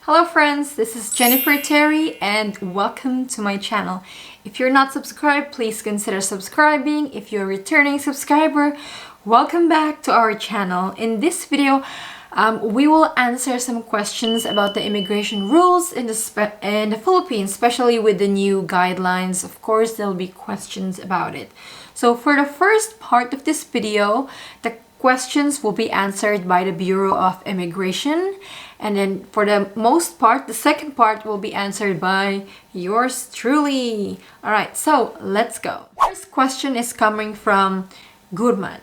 Hello friends, this is Jennifer Terri and welcome to my channel. If you're not subscribed, please consider subscribing. If you're a returning subscriber, welcome back to our channel. In this video, we will answer some questions about the immigration rules in the Philippines, especially with the new guidelines. Of course, there'll be questions about it. So for the first part of this video, the questions will be answered by the Bureau of Immigration. And then for the most part, the second part will be answered by yours truly. Alright, so let's go. First question is coming from Gurman.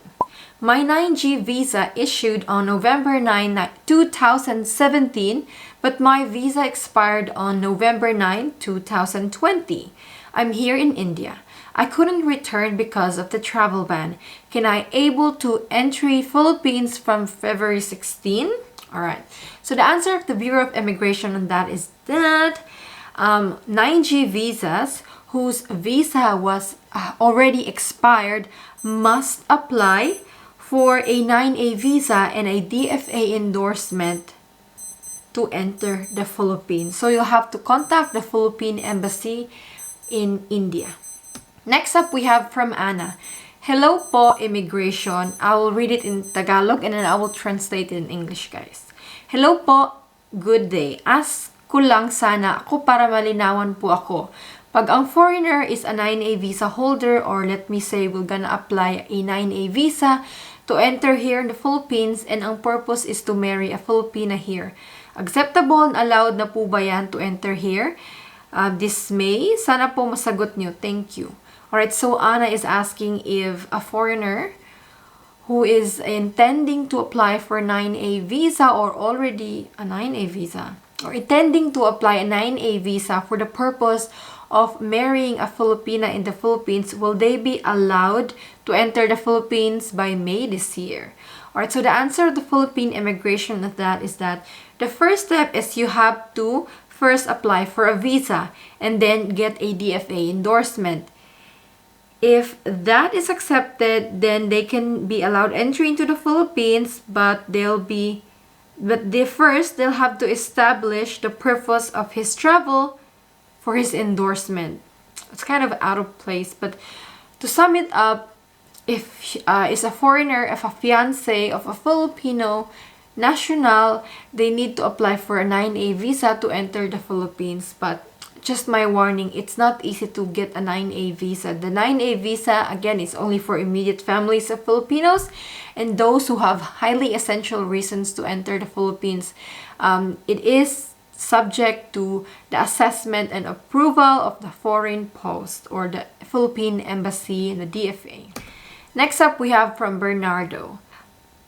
My 9G visa issued on November 9, 2017, but my visa expired on November 9, 2020. I'm here in India. I couldn't return because of the travel ban. Can I able to enter Philippines from February 16? Alright, so the answer of the Bureau of Immigration on that is that 9G visas whose visa was already expired must apply for a 9A visa and a DFA endorsement to enter the Philippines. So you'll have to contact the Philippine Embassy in India. Next up, we have from Anna. Hello po, immigration. I will read it in Tagalog and then I will translate it in English, guys. Hello po, good day. Ask ko lang sana ako para malinawan po ako. Pag ang foreigner is a 9A visa holder, or let me say we're gonna apply a 9A visa to enter here in the Philippines and ang purpose is to marry a Filipina here. Acceptable and allowed na po ba yan to enter here? This May? Sana po masagot nyo. Thank you. Alright, so Anna is asking if a foreigner who is intending to apply for 9A visa or already a 9A visa or intending to apply a 9A visa for the purpose of marrying a Filipina in the Philippines, will they be allowed to enter the Philippines by May this year? Alright, so the answer of the Philippine immigration of that is that the first step is you have to first apply for a visa and then get a DFA endorsement. If that is accepted, then they can be allowed entry into the Philippines, but they'll have to establish the purpose of his travel for his endorsement. It's kind of out of place, but to sum it up, if is a foreigner, if a fiancé of a Filipino national, they need to apply for a 9A visa to enter the Philippines. But just my warning, it's not easy to get a 9A visa. The 9A visa, again, is only for immediate families of Filipinos and those who have highly essential reasons to enter the Philippines. It is subject to the assessment and approval of the foreign post or the Philippine Embassy and the DFA. Next up, we have from Bernardo.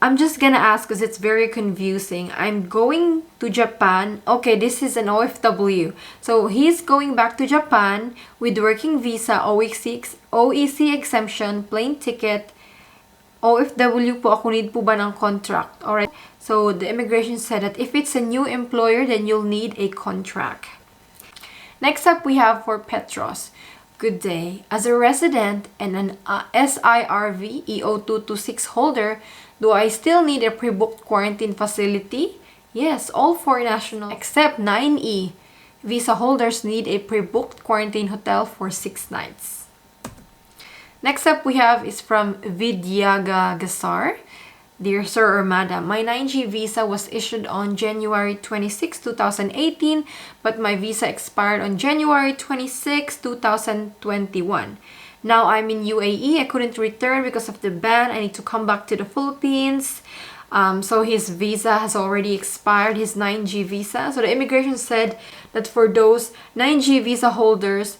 I'm just gonna ask because it's very confusing. I'm going to Japan. Okay, this is an OFW. So he's going back to Japan with working visa, OEC exemption, plane ticket, OFW po ako, need po ba ng contract? Alright, so the immigration said that if it's a new employer, then you'll need a contract. Next up, we have for Petros. Good day. As a resident and an SIRV EO226 holder, do I still need a pre-booked quarantine facility? Yes, all foreign nationals except 9E visa holders need a pre-booked quarantine hotel for 6 nights. Next up we have is from Vidyaga Gasar. Dear Sir or Madam, my 9G visa was issued on January 26, 2018, but my visa expired on January 26, 2021. Now I'm in UAE. I couldn't return because of the ban. I need to come back to the Philippines. So his visa has already expired, his 9G visa. So the immigration said that for those 9G visa holders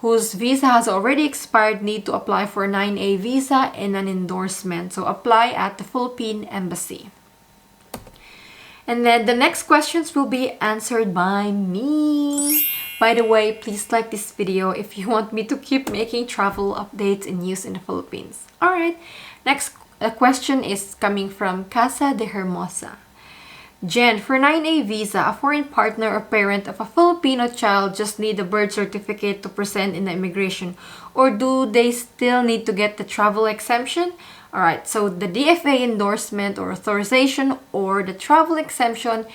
whose visa has already expired need to apply for a 9A visa and an endorsement. So apply at the Philippine Embassy. And then the next questions will be answered by me. By the way, please like this video if you want me to keep making travel updates and news in the Philippines. Alright, next question is coming from Casa de Hermosa. Jen, for 9A visa, a foreign partner or parent of a Filipino child just need a birth certificate to present in the immigration, or do they still need to get the travel exemption? Alright, so the DFA endorsement or authorization or the travel exemption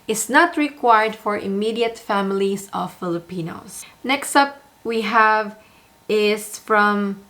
is not required for immediate families of Filipinos. Next up we have is from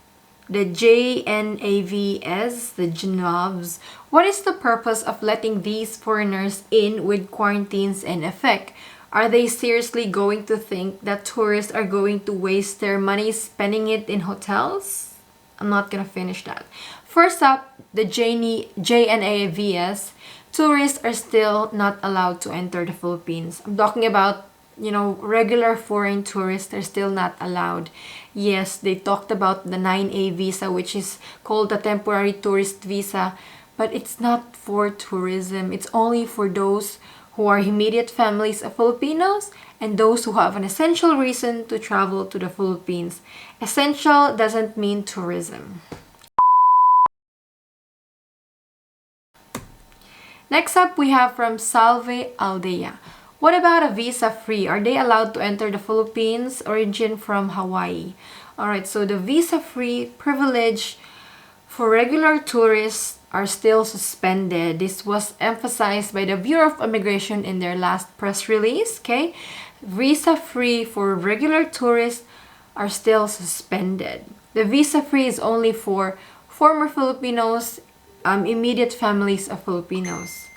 the JNAVs, the Genovs. What is the purpose of letting these foreigners in with quarantines in effect? Are they seriously going to think that tourists are going to waste their money spending it in hotels? I'm not gonna finish that. First up, the JNAVs. Tourists are still not allowed to enter the Philippines. I'm talking about, regular foreign tourists are still not allowed. Yes, they talked about the 9A visa, which is called the temporary tourist visa, but it's not for tourism. It's only for those who are immediate families of Filipinos and those who have an essential reason to travel to the Philippines. Essential doesn't mean tourism. Next up, we have from Salve Aldea. What about a visa-free? Are they allowed to enter the Philippines? Origin from Hawaii. Alright, so the visa-free privilege for regular tourists are still suspended. This was emphasized by the Bureau of Immigration in their last press release. Okay, visa-free for regular tourists are still suspended. The visa-free is only for former Filipinos, immediate families of Filipinos.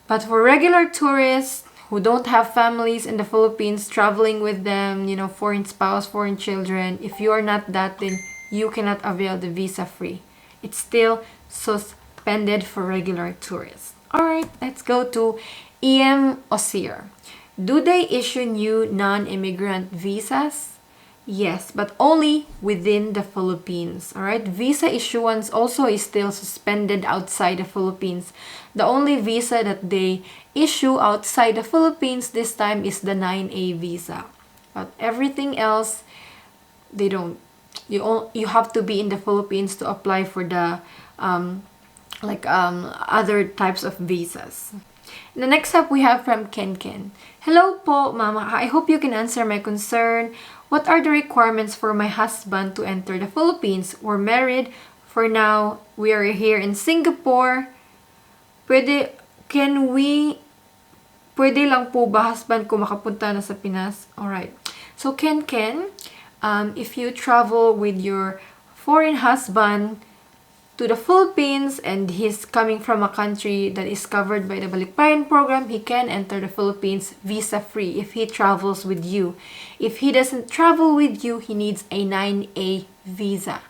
But for regular tourists who don't have families in the Philippines traveling with them, foreign spouse, foreign children, if you are not that, then you cannot avail the visa-free. It's still suspended for regular tourists. Alright, let's go to EM Osir. Do they issue new non-immigrant visas? Yes, but only within the Philippines. Alright, visa issuance also is still suspended outside the Philippines. The only visa that they issue outside the Philippines this time is the 9A visa. But everything else, they don't. You have to be in the Philippines to apply for the other types of visas. The next up we have from Ken Ken. Hello po, Mama. I hope you can answer my concern. What are the requirements for my husband to enter the Philippines? We're married. For now, we are here in Singapore. Pwede lang po ba husband ko makapunta na sa Pinas? Alright. So Ken Ken, if you travel with your foreign husband to the Philippines and he's coming from a country that is covered by the Balikbayan program, he can enter the Philippines visa-free if he travels with you. If he doesn't travel with you, he needs a 9A visa.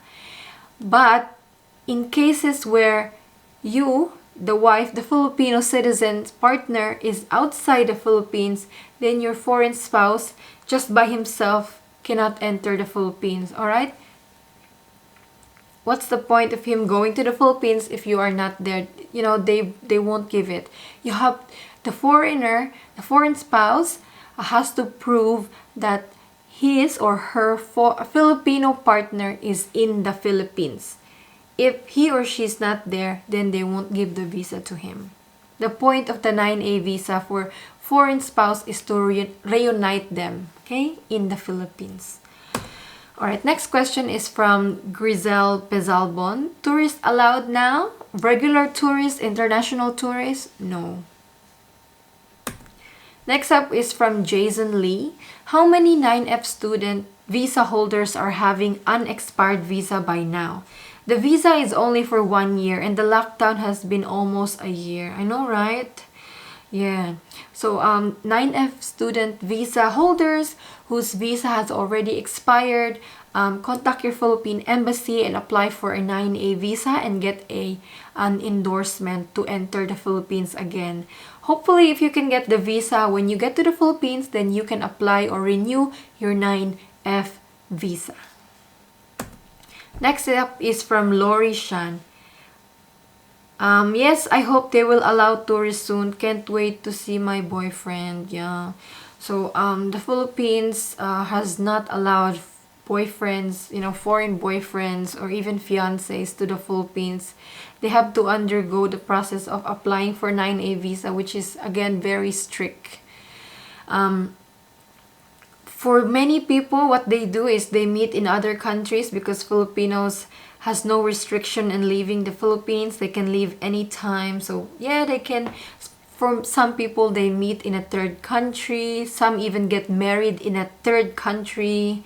But in cases where you, the wife, the Filipino citizen's partner is outside the Philippines, then your foreign spouse, just by himself, cannot enter the Philippines. Alright? What's the point of him going to the Philippines if you are not there? They won't give it. You have the foreign spouse has to prove that his or her Filipino partner is in the Philippines. If he or she is not there, then they won't give the visa to him. The point of the 9A visa for foreign spouse is to reunite them, okay, in the Philippines. Alright, next question is from Grizel Pezalbon. Tourists allowed now? Regular tourists, international tourists? No. Next up is from Jason Lee. How many 9F student visa holders are having unexpired visa by now? The visa is only for 1 year and the lockdown has been almost a year. I know, right? Yeah. So 9F student visa holders whose visa has already expired, contact your Philippine embassy and apply for a 9A visa and get an endorsement to enter the Philippines again. Hopefully, if you can get the visa when you get to the Philippines, then you can apply or renew your 9F visa. Next up is from Lori Shan. Yes, I hope they will allow tourists soon. Can't wait to see my boyfriend. Yeah. So, the Philippines has not allowed boyfriends, foreign boyfriends or even fiancés to the Philippines. They have to undergo the process of applying for 9A visa, which is, again, very strict. For many people, what they do is they meet in other countries because Filipinos has no restriction in leaving the Philippines. They can leave anytime. So, yeah, they can... For some people, they meet in a third country. Some even get married in a third country,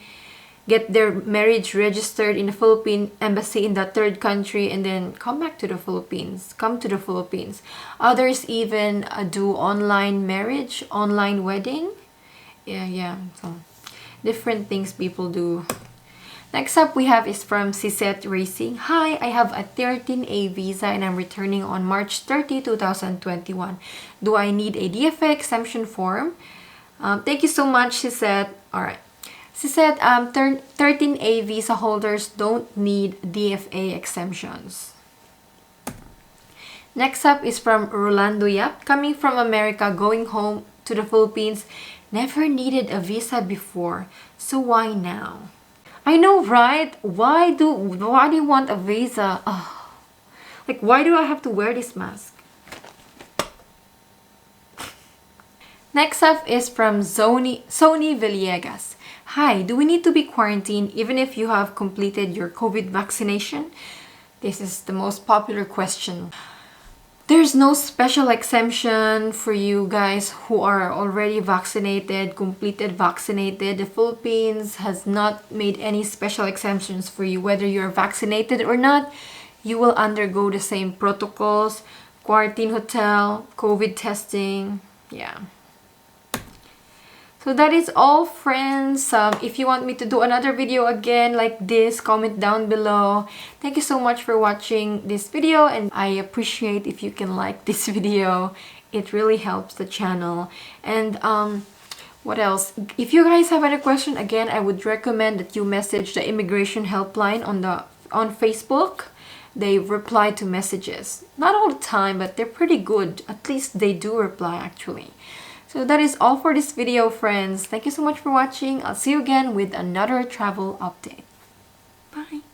get their marriage registered in the Philippine embassy in that third country, and then come back to the Philippines, come to the Philippines. Others even do online marriage, online wedding. Yeah, so different things people do. Next up we have is from CSET Racing. Hi, I have a 13A visa and I'm returning on March 30, 2021. Do I need a DFA exemption form? Thank you so much, CSET. Alright. CSET, 13A visa holders don't need DFA exemptions. Next up is from Rolando Yap. Coming from America, going home to the Philippines, never needed a visa before, so why now? I know, right? Why do you want a visa? Oh, like, why do I have to wear this mask? Next up is from Sony Villegas. Hi, do we need to be quarantined even if you have completed your COVID vaccination? This is the most popular question. There's no special exemption for you guys who are already vaccinated, completed vaccinated. The Philippines has not made any special exemptions for you. Whether you're vaccinated or not, you will undergo the same protocols, quarantine hotel, COVID testing, yeah. So that is all, friends. If you want me to do another video again like this, comment down below. Thank you so much for watching this video, and I appreciate if you can like this video. It really helps the channel. And what else? If you guys have any question, again, I would recommend that you message the immigration helpline on Facebook. They reply to messages. Not all the time, but they're pretty good. At least they do reply, actually. So that is all for this video, friends. Thank you so much for watching. I'll see you again with another travel update. Bye!